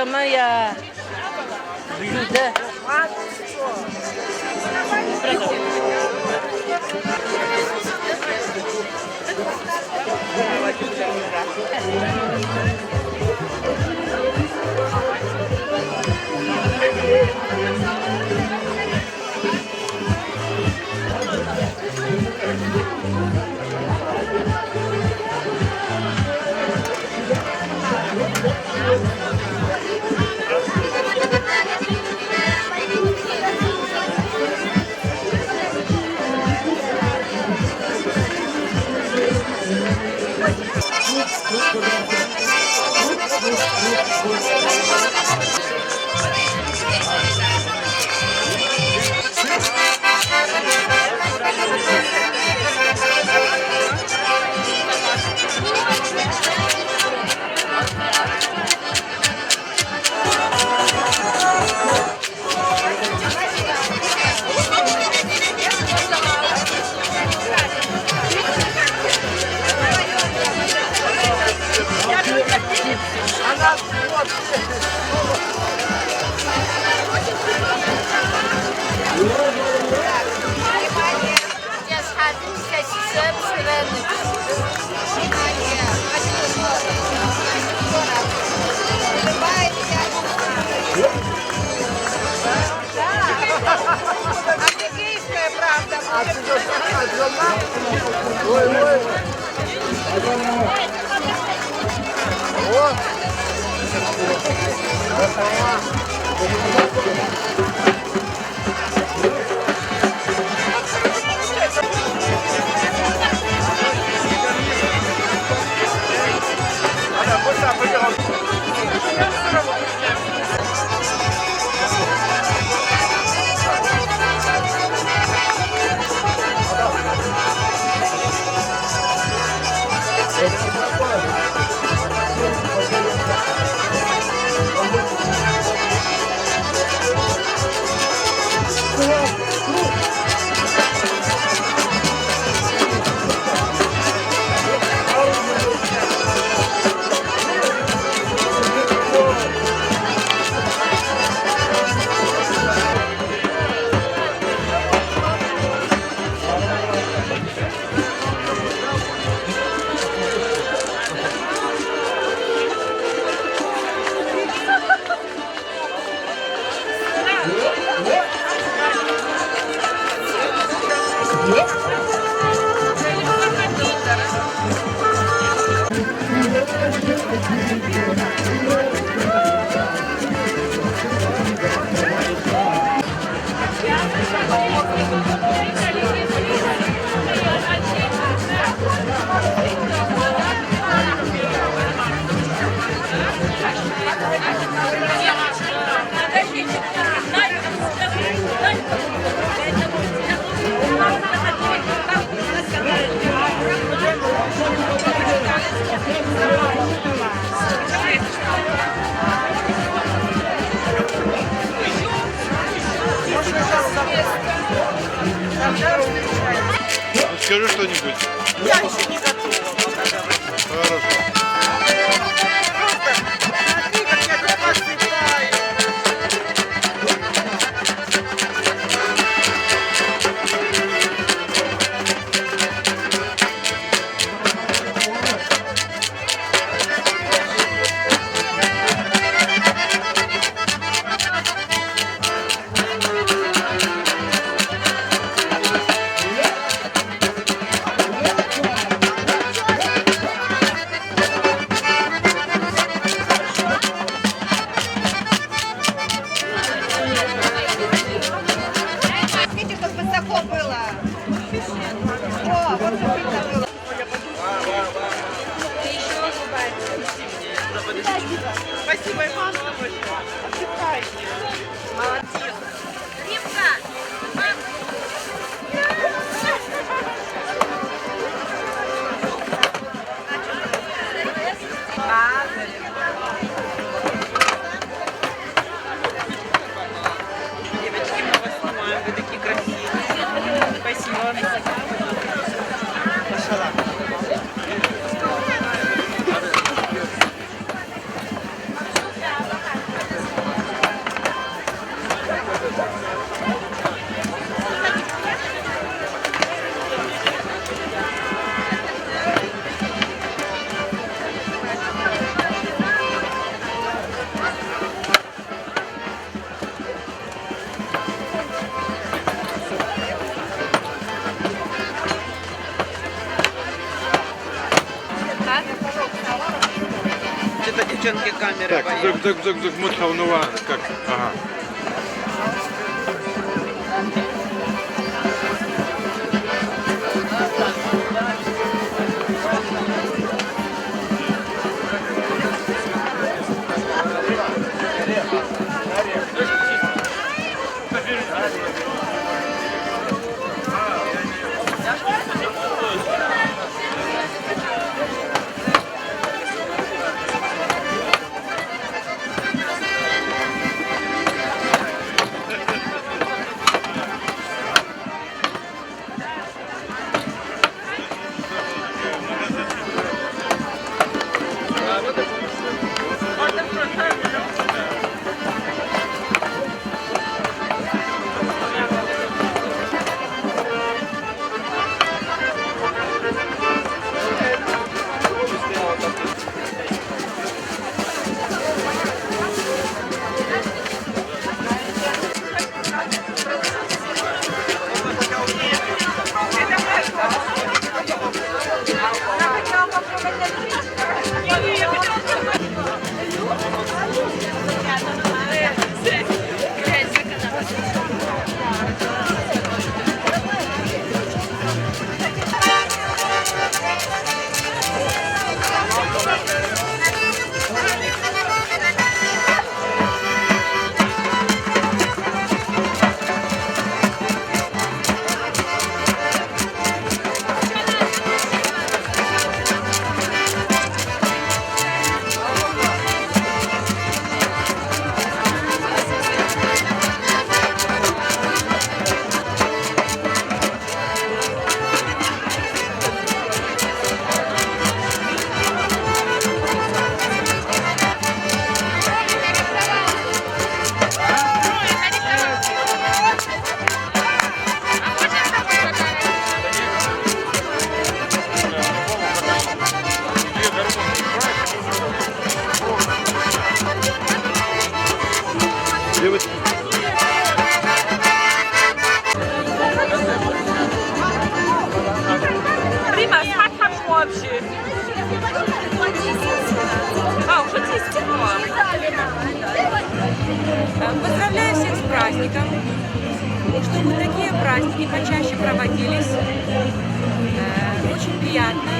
Девочка моя. Да. Скажи что-нибудь. Я еще не готова. Хорошо. Просто смотри, как я тут посыпаю. Видите, как высоко было. О, вот видно было. Спасибо, Иван. Отдыхайте. Молодец. Девочки, мы вас снимаем, вы такие красивые. Спасибо. Пошла. Так, мутавнова, как, ага. Девочки. Prima, smak masz młodszy. А, уже 10 тепло. Поздравляю всех с праздником. Чтобы такие праздники почаще проводились. Очень приятно,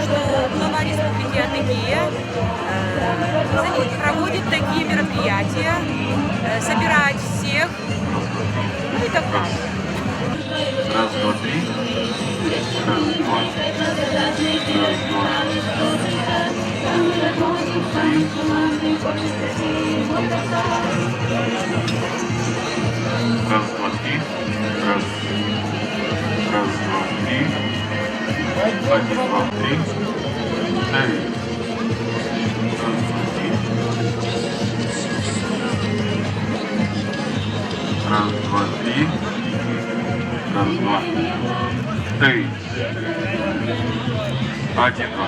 что глава Республики Адыгея проводит такие мероприятия, собирает всех. Ну и так далее. Раз, два, три. Раз, два. Раз, два, три. Раз. Раз, два, три. Один, два, три. Четыре. Раз, два, три. Раз, два, три. Раз, два, три. Один, два.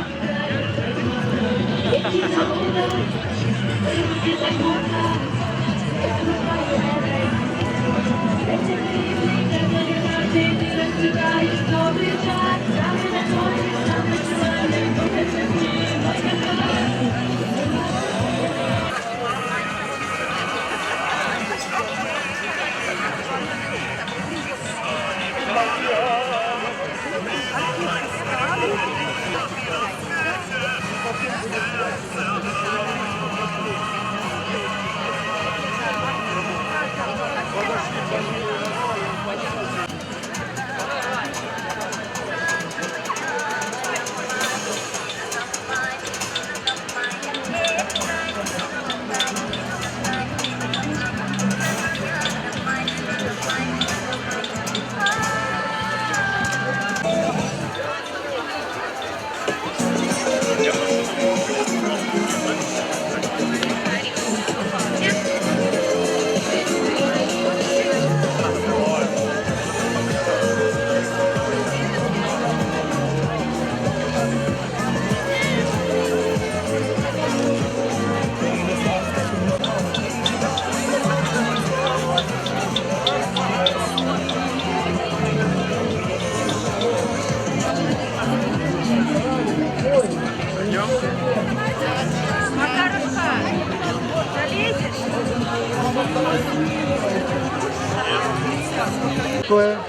такое?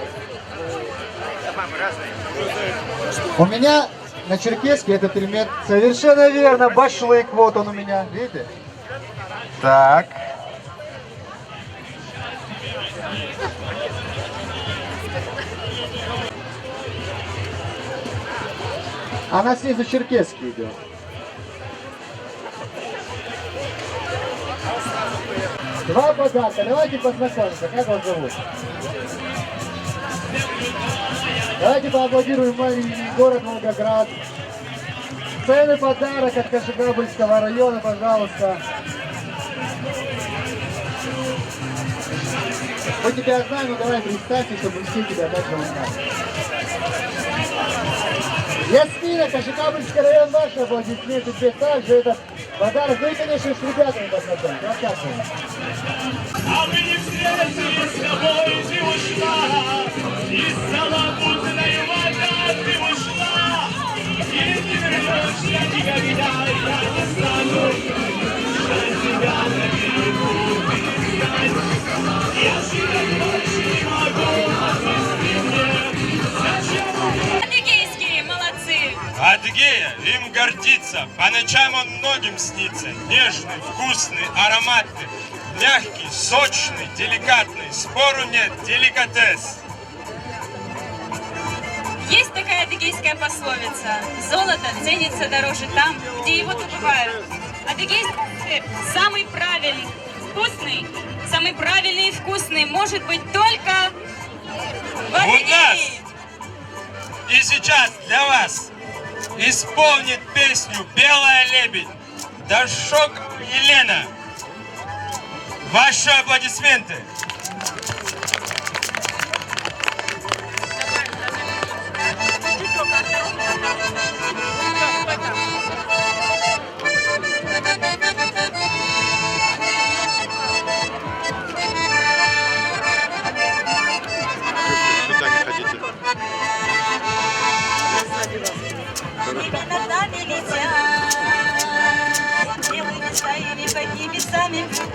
У меня на черкеске этот элемент совершенно верно. Башлык, вот он у меня, видите? Так. Она снизу черкесский идет. Два подарка. Давайте познакомимся. Как вас зовут? Давайте поаплодируем маленький город Волгоград. Ценный подарок от Кашикабльского района, пожалуйста. Мы тебя знаем, но давай представься, чтобы все тебя также узнали. Ясмина, Кашикабльский район, ваши аплодисменты. Тебе также этот подарок. Вы, конечно, с ребятами познакомитесь. Рассказывайте. А мы не встретились с тобой, ты ушла, из Саламутной вода ты ушла, и не вернешься никогда, я не стану ждать тебя на берегу, перестань, я тебя больше не могу, отпусти мне, зачем? Адыгейские молодцы! Адыгея им гордится, по ночам он многим снится, нежный, вкусный, ароматный, мягкий, сочный, деликатный, спору нет, деликатес. Есть такая адыгейская пословица: золото ценится дороже там, где его добывают. Адыгейский сыр самый правильный, вкусный, самый правильный и вкусный может быть только в Адыгее. И сейчас для вас исполнит песню «Белая лебедь» Дашок Елена. Ваши аплодисменты. Сюда не ходите. Небо над нами летят, белыми стаями под небесами плывут.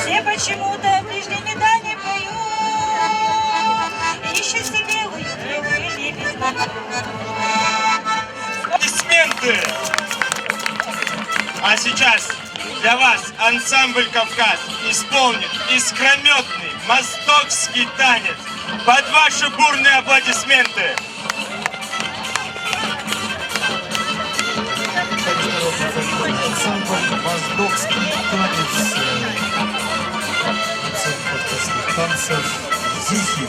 Все почему-то прежними дани поют, ищут себе уютные лебедь. Аплодисменты. А сейчас для вас ансамбль «Кавказ» исполнит искрометный мостокский танец под ваши бурные аплодисменты. Ансамбль «Моздокский танец». Танцев «Зихи».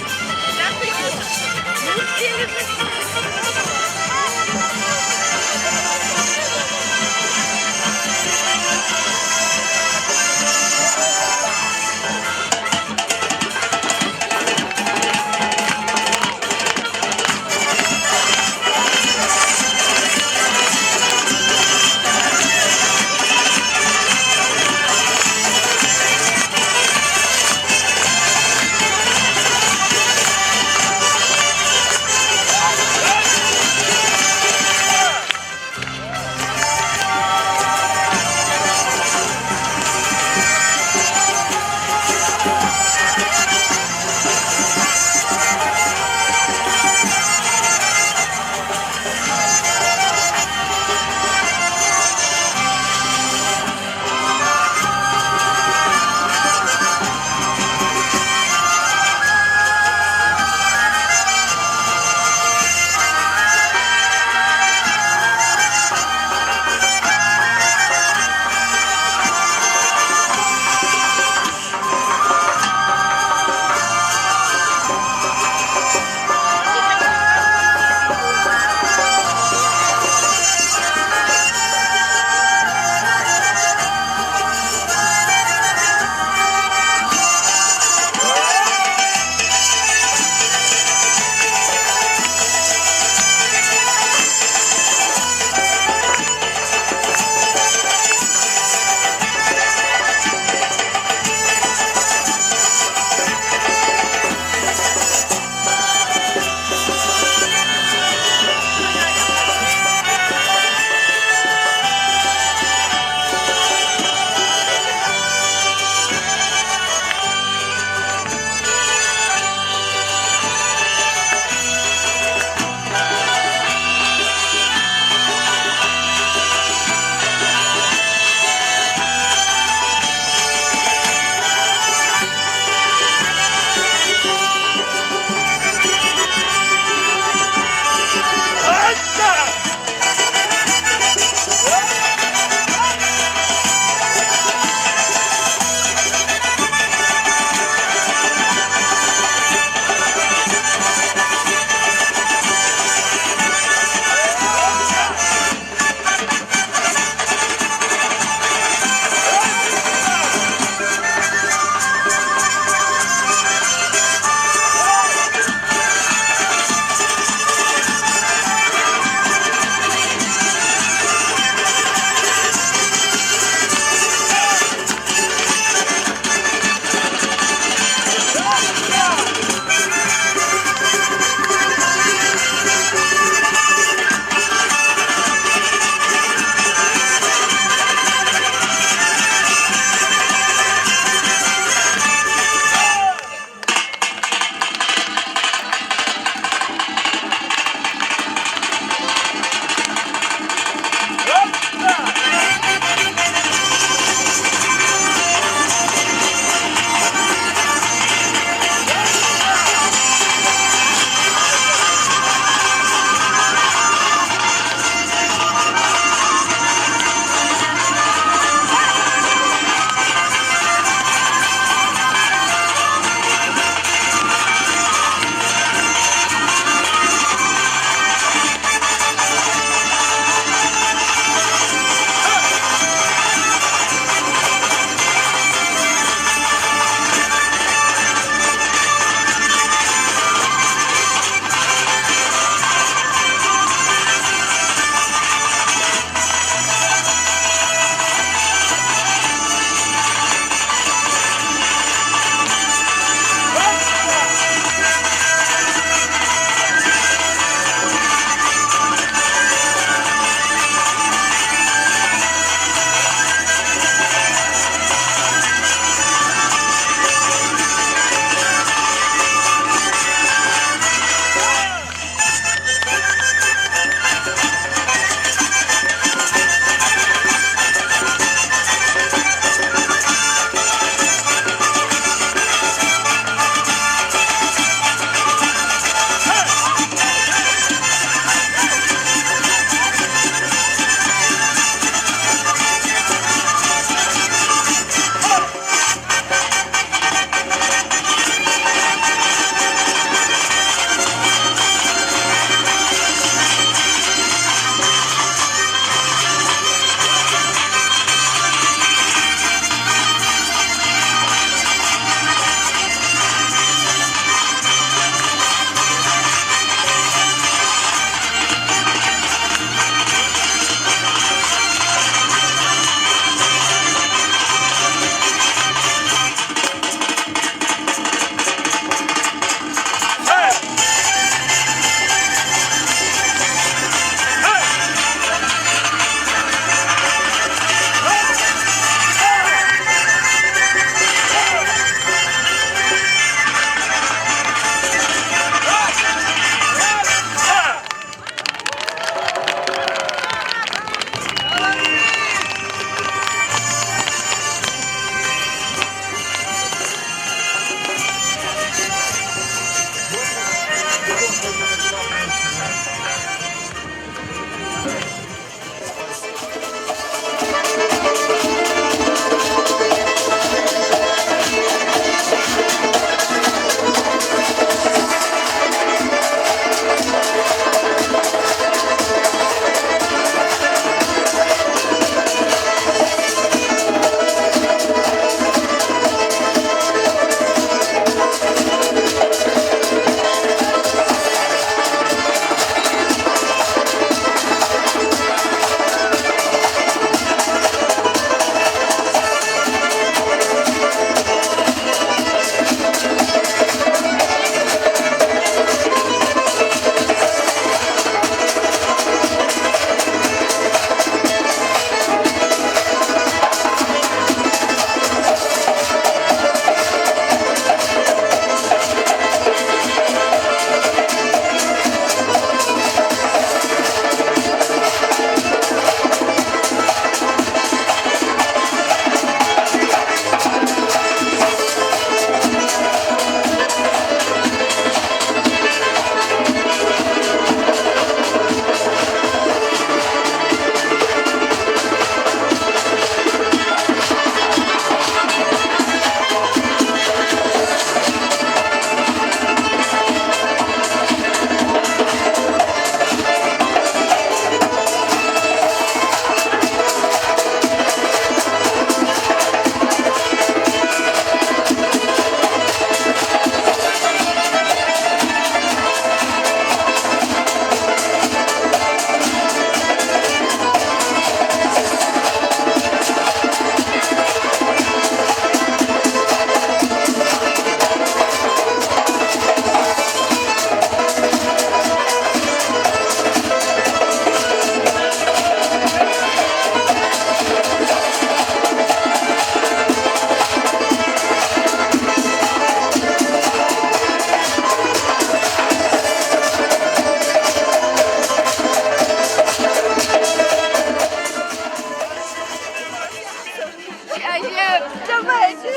Давайте.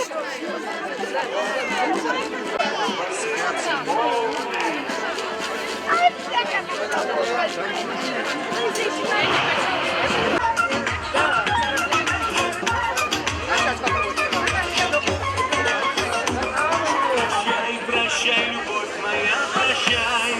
Прощай, любовь моя, прощай.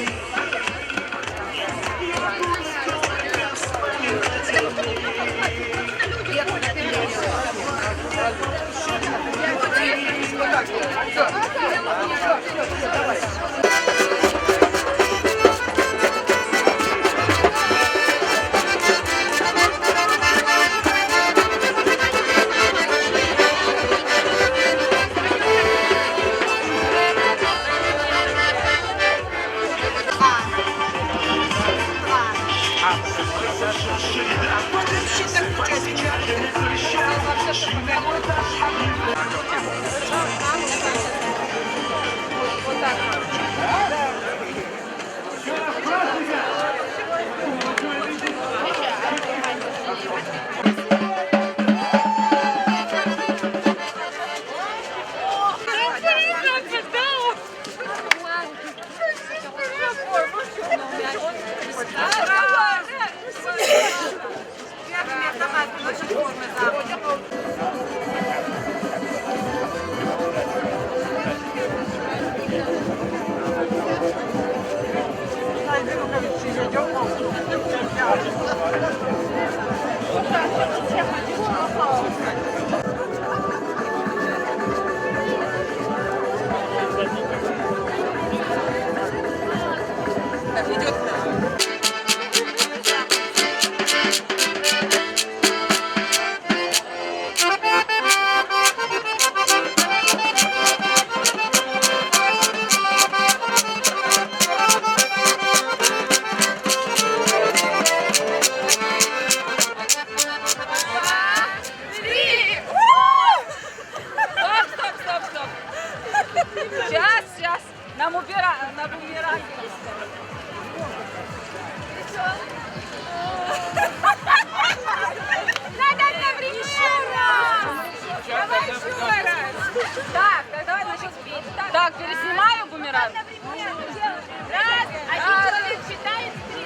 Сейчас. На бумеранге. Надо одновременно. Давай еще раз. Так, давай насчет спить. Так, переснимаю бумеранг. Раз. Один человек считает, три.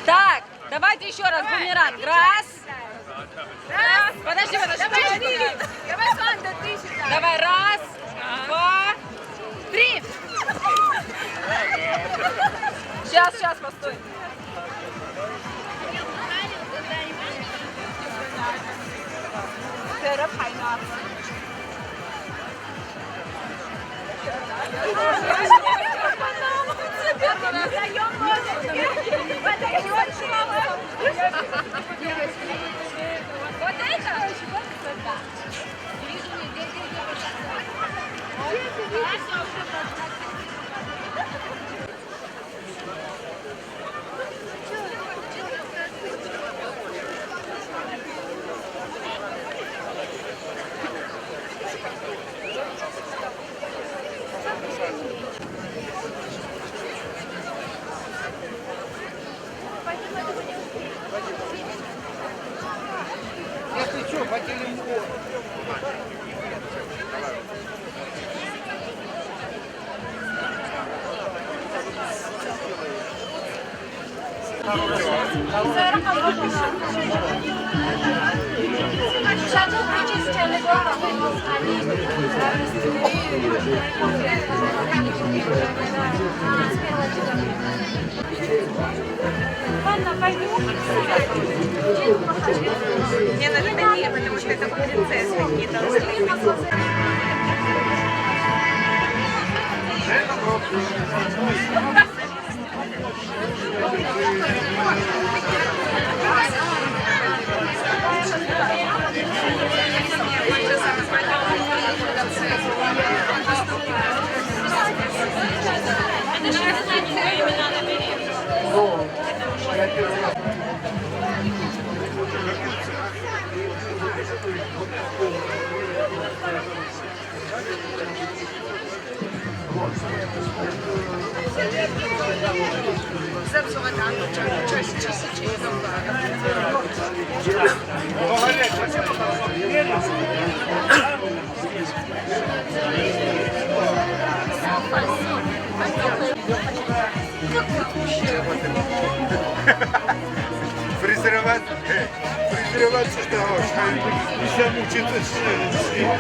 Так, давайте еще раз бумеранг. Раз. Подожди. Давай, Санда, ты считай. Давай, раз, два, три. Сейчас, постой. Вот это? Мне надо такие, потому что это у принцесс какие-то. Вот. Фрезероваться того, что еще мучиться с тему,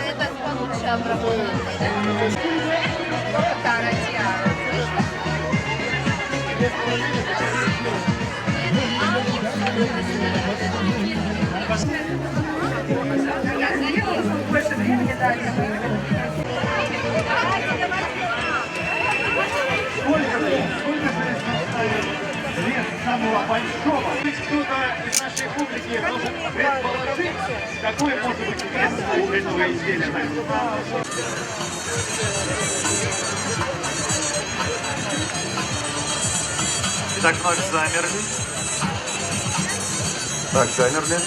Это получше обработанный, самого большого. Кто-то из нашей публики должен предположить, какой может быть вес у этого изделия. Итак, вновь замерли. Так, замерли.